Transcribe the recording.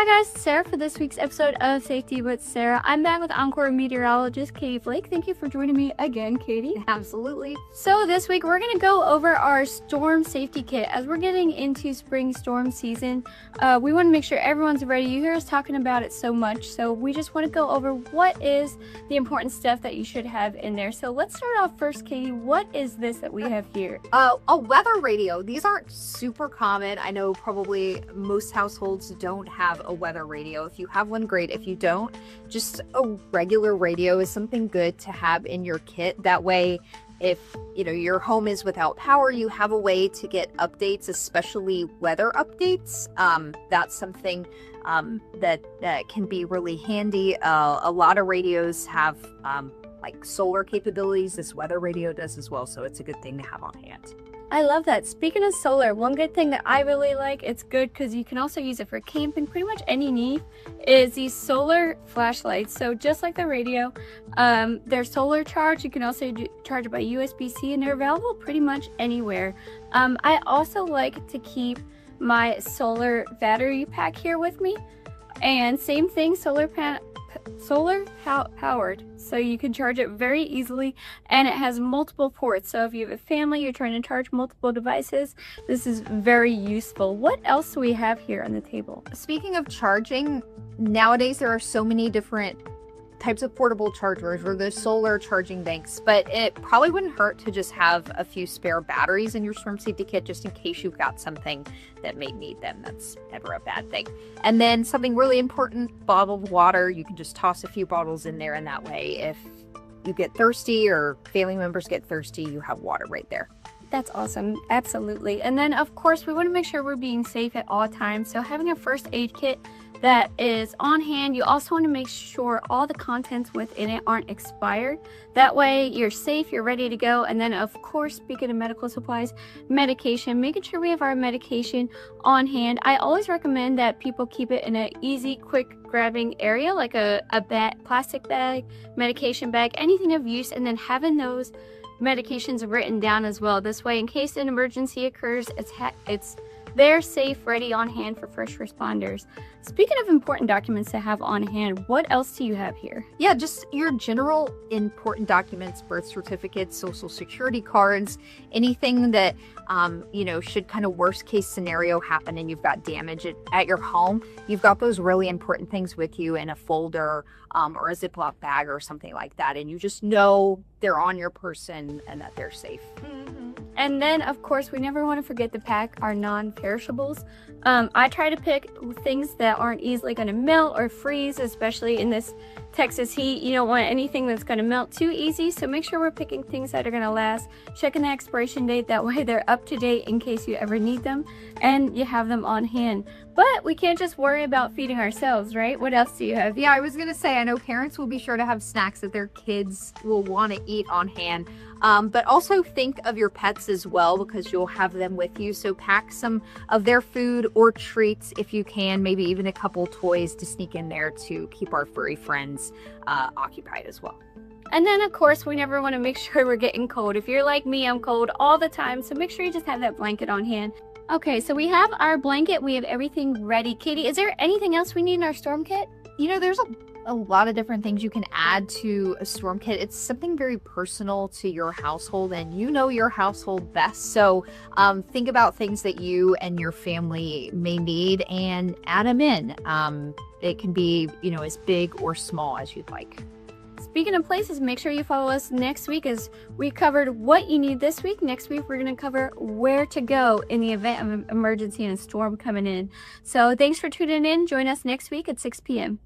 Hi guys, Sarah for this week's episode of Safety with Sarah. I'm back with Oncor Meteorologist Kaiti Blake. Thank you for joining me again, Kaiti. Absolutely. So this week we're going to go over our storm safety kit. As we're getting into spring storm season, we want to make sure everyone's ready. You hear us talking about it so much, so we just want to go over what is the important stuff that you should have in there. So let's start off first, Kaiti. What is this that we have here? A weather radio. These aren't super common. I know probably most households don't have a weather radio. If you have one, great. If you don't, just a regular radio is something good to have in your kit. That way, if your home is without power, you have a way to get updates, especially weather updates. That's something that can be really handy. A lot of radios have like solar capabilities. This weather radio does as well, so it's a good thing to have on hand. I love that. Speaking of solar, one good thing that I really like, it's good because you can also use it for camping, pretty much any need, is these solar flashlights. So just like the radio, they're solar charged. You can also charge it by USB-C, and they're available pretty much anywhere. I also like to keep my solar battery pack here with me, and same thing, solar powered, so you can charge it very easily, and it has multiple ports. So if you have a family, you're trying to charge multiple devices, this is very useful. What else do we have here on the table? Speaking of charging, nowadays there are so many different types of portable chargers or the solar charging banks, but it probably wouldn't hurt to just have a few spare batteries in your storm safety kit just in case you've got something that may need them. That's never a bad thing. And then something really important, bottled water. You can just toss a few bottles in there, and that way if you get thirsty or family members get thirsty, you have water right there. That's awesome. Absolutely. And then of course we want to make sure we're being safe at all times, so having a first aid kit that is on hand. You also want to make sure all the contents within it aren't expired. That way you're safe, you're ready to go. And then of course, speaking of medical supplies, medication, making sure we have our medication on hand. I always recommend that people keep it in an easy, quick grabbing area, like a plastic bag, medication bag, anything of use, and then having those medications written down as well. This way, in case an emergency occurs, it's they're safe, ready, on hand for first responders. Speaking of important documents to have on hand, what else do you have here? Yeah, just your general important documents, birth certificates, social security cards, anything that, should kind of worst case scenario happen and you've got damage at your home. You've got those really important things with you in a folder or a Ziploc bag or something like that. And you just know they're on your person and that they're safe. And then, of course, we never want to forget to pack our non-perishables. I try to pick things that aren't easily going to melt or freeze, especially in this Texas heat. You don't want anything that's going to melt too easy, so make sure we're picking things that are going to last. Checking the expiration date, that way they're up to date in case you ever need them, and you have them on hand. But we can't just worry about feeding ourselves, right? What else do you have? Yeah, I was going to say, I know parents will be sure to have snacks that their kids will want to eat on hand. But also think of your pets as well, because you'll have them with you. So pack some of their food or treats if you can, maybe even a couple toys to sneak in there to keep our furry friends occupied as well. And then, of course, we never want to make sure we're getting cold. If you're like me, I'm cold all the time, so make sure you just have that blanket on hand. Okay, so we have our blanket. We have everything ready. Kaiti, is there anything else we need in our storm kit? There's a lot of different things you can add to a storm kit. It's something very personal to your household, and you know your household best. So think about things that you and your family may need and add them in. It can be, as big or small as you'd like. Speaking of places, make sure you follow us next week, as we covered what you need this week. Next week, we're going to cover where to go in the event of an emergency and a storm coming in. So thanks for tuning in. Join us next week at 6 p.m.